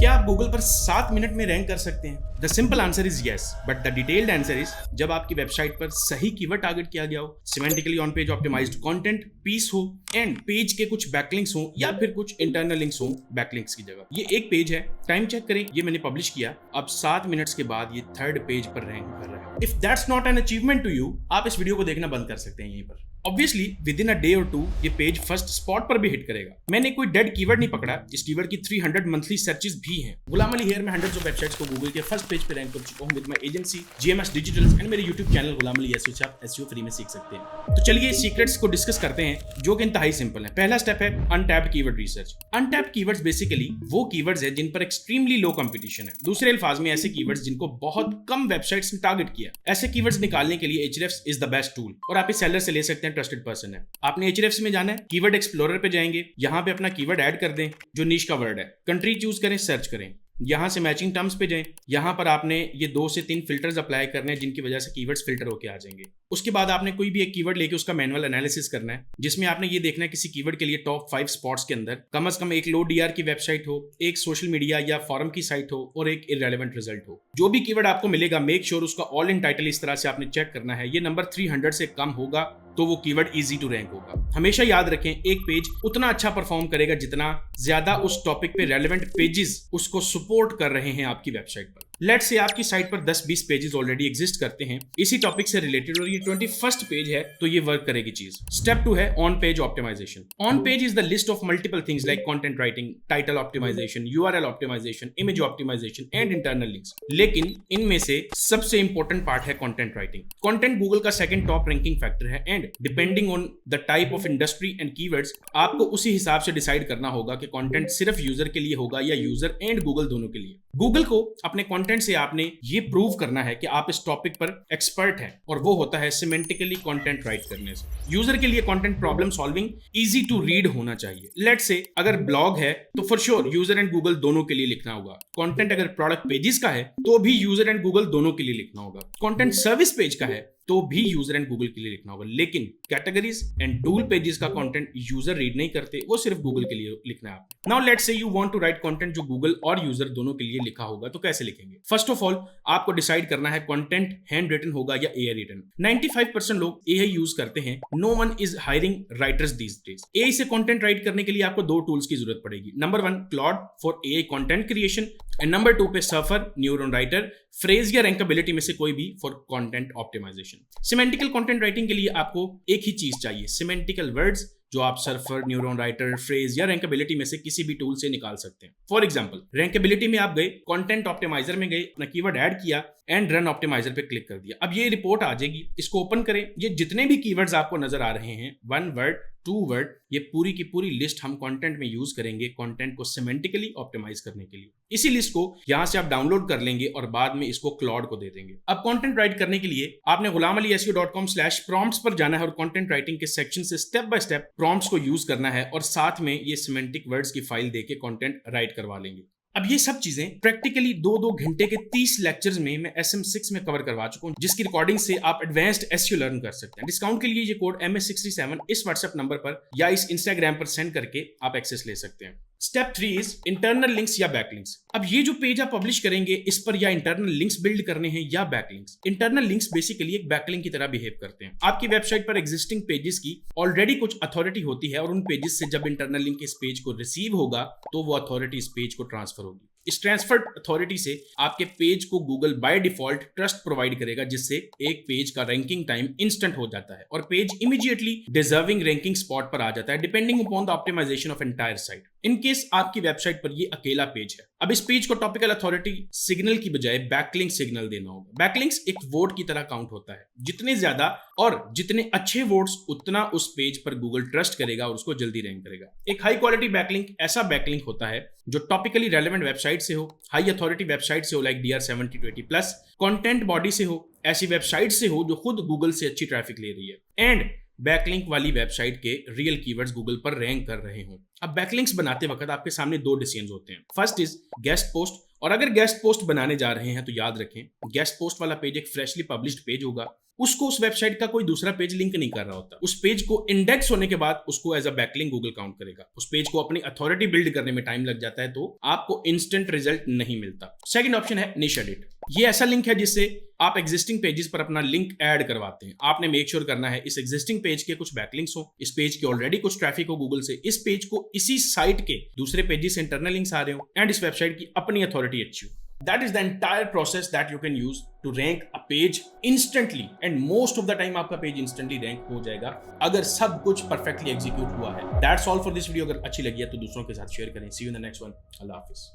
क्या आप गूगल पर 7 मिनट में रैंक कर सकते हैं? The simple answer is yes, but the detailed answer is जब आपकी वेबसाइट पर सही कीवर्ड टारगेट किया गया हो, semantically on page optimized content piece हो एंड पेज के कुछ बैकलिंक्स हो या फिर कुछ इंटरनल लिंक्स हो बैकलिंक्स की जगह। ये एक पेज है, टाइम चेक करें, ये मैंने पब्लिश किया, अब 7 मिनट्स के बाद ये 3rd पेज पर रैंक कर रहा है। If that's not an achievement to you, आप इस वीडियो को देखना बंद कर सकते हैं यहीं पर। Obviously with in a day और 2 ये पेज फर्स्ट स्पॉट पर भी हिट करेगा। मैंने कोई डेड कीवर्ड नहीं पकड़ा, इस कीवर्ड की 300 मंथली सर्चेस भी हैं। गुलाम अली हियर में हंड्रेड्स ऑफ वेबसाइट्स को गूगल के फर्स्ट पेज पे रैंक कर चुका हूं with my agency GMS digitals and मेरे YouTube channel Ghulam Ali SEO से आप एसईओ फ्री में सीख सकते हैं। तो चलिए सीक्रेट्स को डिस्कस करते हैं जो कि इंतहाई सिंपल है। पहला स्टेप है untapped keyword research. Untapped keywords basically वो कीवर्ड्स है जिन पर एक्सट्रीमली लो कंपटीशन है। दूसरे अल्फाज में ऐसे कीवर्ड्स जिनको बहुत कम वेबसाइट्स ने टारगेट किया। ऐसे कीवर्ड्स निकालने के लिए Ahrefs is the best tool और आप इस सेलर से ले सकते हैं, ट्रस्टेड पर्सन है। आपने Ahrefs में जाना है, कीवर्ड एक्सप्लोरर पे जाएंगे, यहाँ पे अपना कीवर्ड ऐड कर दें जो नीश का वर्ड है, कंट्री चूज करें, सर्च करें, यहाँ से मैचिंग टर्म्स पे जाएं, यहाँ पर आपने ये 2 से 3 फिल्टर्स अप्लाई करने हैं जिनकी वजह से कीवर्ड्स फिल्टर होके आ जाएंगे। उसके बाद आपने कोई भी एक कीवर्ड लेके उसका मैनुअल एनालिसिस करना है जिसमें आपने ये देखना है किसी कीवर्ड के लिए टॉप 5 स्पॉट्स के अंदर कम से कम एक लो डीआर की वेबसाइट हो, एक सोशल मीडिया या फॉरम की साइट हो और एक इररेलेवेंट रिजल्ट हो। जो भी कीवर्ड आपको मिलेगा मेक श्योर उसका ऑल इन टाइटल इस तरह से आपने चेक करना है, ये नंबर 300 से कम होगा तो वो कीवर्ड इजी टू रैंक होगा। हमेशा याद रखें एक पेज उतना अच्छा परफॉर्म करेगा जितना ज्यादा उस टॉपिक पे रेलेवेंट पेजेस उसको सपोर्ट कर रहे हैं आपकी वेबसाइट पर। लेट्स से आपकी साइट पर 10-20 पेजेस ऑलरेडी एग्जिस्ट करते हैं इसी टॉपिक से रिलेटेड और ये 21st पेज है तो ये वर्क करेगी चीज। स्टेप 2 है on page optimization. On page is the list of multiple things like content writing, title optimization, URL optimization, image optimization and internal links. लेकिन इनमें से सबसे इंपॉर्टेंट पार्ट है कंटेंट राइटिंग। कंटेंट गूगल का second top ranking factor है and depending on the type of industry and keywords आपको उसी हिसाब से डिसाइड करना होगा कि कंटेंट सिर्फ यूजर के लिए होगा या यूजर एंड गूगल दोनों के लिए। गूगल को अपने कंटेंट से आपने ये प्रूव करना है कि आप इस टॉपिक पर एक्सपर्ट हैं और वो होता है सिमेंटिकली कंटेंट राइट करने से। यूजर के लिए content problem solving, easy to read होना चाहिए। लेट्स से अगर ब्लॉग है तो for sure user and Google दोनों के लिए लिखना होगा। कंटेंट अगर प्रोडक्ट पेजेस का है तो भी यूजर एंड गूगल दोनों के लिए लिखना होगा। कंटेंट सर्विस पेज का है तो भी यूजर एंड गूगल के लिए लिखना होगा। लेकिन कैटेगरीज एंड टूल पेजेस का कंटेंट यूजर रीड नहीं करते, वो सिर्फ गूगल के लिए लिखना है आपको। Now let's say you want to write content जो गूगल और यूजर दोनों के लिए लिखा होगा, तो कैसे लिखेंगे? फर्स्ट ऑफ ऑल आपको डिसाइड करना है कंटेंट हैंड रिटन होगा या AI रिटन। 95% लोग AI यूज करते हैं। No one is hiring writers these days. AI से कंटेंट राइट करने के लिए आपको 2 टूल्स की जरूरत पड़ेगी। Number 1 Claude for AI content creation and number 2 पे सर्फर, न्यूरॉन राइटर, फ्रेज या रैंकेबिलिटी में से कोई भी for content optimisation. Semantical content writing के लिए आपको एक ही चीज चाहिए, सिमेंटिकल वर्ड्स जो आप सर्फर, न्यूरॉन राइटर, फ्रेज या रैंकेबिलिटी में से किसी भी टूल से निकाल सकते हैं। फॉर एग्जांपल रैंकेबिलिटी में आप गए, कंटेंट ऑप्टिमाइजर में गए, अपना कीवर्ड ऐड किया एंड रन ऑप्टिमाइजर पे क्लिक कर दिया। अब ये रिपोर्ट आ जाएगी, इसको ओपन करें। ये जितने भी कीवर्ड्स आपको नजर आ रहे हैं, 1 वर्ड, 2 वर्ड, ये पूरी की पूरी लिस्ट हम कंटेंट में यूज करेंगे कंटेंट को सिमेंटिकली ऑप्टिमाइज करने के लिए। इसी लिस्ट को यहां से आप डाउनलोड कर लेंगे और बाद में इसको क्लॉड को दे देंगे। अब कंटेंट राइट करने के लिए आपने gulamaliySEO.com/prompts पर जाना है और कंटेंट राइटिंग के सेक्शन से स्टेप बाय स्टेप प्रॉम्प्ट्स को यूज करना है और साथ में ये सिमेंटिक वर्ड्स की फाइल देके कंटेंट राइट करवा लेंगे। अब ये सब चीजें प्रैक्टिकली 2-2 घंटे के 30 लेक्चर्स में मैं SM6 में कवर करवा चुका हूं, जिसकी रिकॉर्डिंग से आप एडवांस्ड SEO लर्न कर सकते हैं। डिस्काउंट के लिए ये कोड MS67 इस व्हाट्सएप नंबर पर या इस इंस्टाग्राम पर सेंड करके आप एक्सेस ले सकते हैं। स्टेप 3 इज इंटरनल लिंक्स या बैकलिंक्स। अब ये जो पेज आप पब्लिश करेंगे इस पर या इंटरनल लिंक्स बिल्ड करने हैं या बैकलिंक्स। इंटरनल लिंक्स बेसिकली एक बैकलिंक की तरह बिहेव करते हैं। आपकी वेबसाइट पर एग्जिस्टिंग पेजेस की ऑलरेडी कुछ अथॉरिटी होती है और उन पेजेस से जब इंटरनल लिंक इस पेज को रिसीव होगा तो वो अथॉरिटी इस पेज को ट्रांसफर होगी। इस ट्रांसफर्ड अथॉरिटी से आपके पेज को Google by default trust provide करेगा, जिससे एक पेज का रैंकिंग टाइम इंस्टेंट हो जाता है और page immediately deserving ranking spot पर आ जाता है depending upon the optimization of entire site. In case आपकी वेबसाइट पर ये अकेला पेज है। अब इस पेज को टॉपिकल अथॉरिटी सिग्नल की बजाय बैकलिंक सिग्नल देना होगा। बैकलिंक्स एक वोट की तरह काउंट होता है। जितने ज्यादा और जितने अच्छे वोट्स उतना उस पेज पर गूगल ट्रस्ट करेगा और उसको जल्दी रैंक करेगा। एक हाई क्वालिटी बैकलिंक ऐसा बैकलिंक होता है जो टॉपिकली रेलेवेंट वेबसाइट से हो, हाई अथॉरिटी वेबसाइट से हो लाइक DR7020+, कंटेंट बॉडी से हो, ऐसी वेबसाइट से हो जो खुद गूगल से अच्छी ट्रैफिक ले रही है एंड बैकलिंक वाली वेबसाइट के रियल कीवर्ड्स गूगल पर रैंक कर रहे हो। अब बैकलिंक्स बनाते वक्त आपके सामने 2 डिसीजंस होते हैं। फर्स्ट इज गेस्ट पोस्ट और अगर गेस्ट पोस्ट बनाने जा रहे हैं तो याद रखें, गेस्ट पोस्ट वाला पेज एक फ्रेशली पब्लिश्ड पेज होगा, उसको उस वेबसाइट का कोई दूसरा पेज लिंक नहीं कर रहा होता। उस पेज को इंडेक्स होने के बाद उसको as a backlink Google count करेगा। उस पेज को अपनी अथॉरिटी बिल्ड करने में टाइम लग जाता है, तो आपको इंस्टेंट रिजल्ट नहीं मिलता। सेकंड ऑप्शन है निश एडिट। ये ऐसा लिंक है जिससे आप एग्जिस्टिंग पेजेस पर अपना लिंक ऐड करवाते हैं। आपने मेक श्योर करना है इस एग्जिस्टिंग पेज के कुछ बैकलिंक्स हो, इस पेज के ऑलरेडी कुछ ट्रैफिक हो गूगल से, इस पेज को इसी साइट के दूसरे पेजेस से इंटरनल लिंक्स आ रहे हो, एंड इस वेबसाइट की अपनी अथॉरिटी अच्छी हो। That is the entire process that you can use to rank a page instantly, and most of the time आपका पेज instantly rank हो जाएगा अगर सब कुछ perfectly execute हुआ है। That's all for this video। अगर अच्छी लगी है तो दूसरों के साथ शेयर करें। See you in the next one। Allah Hafiz.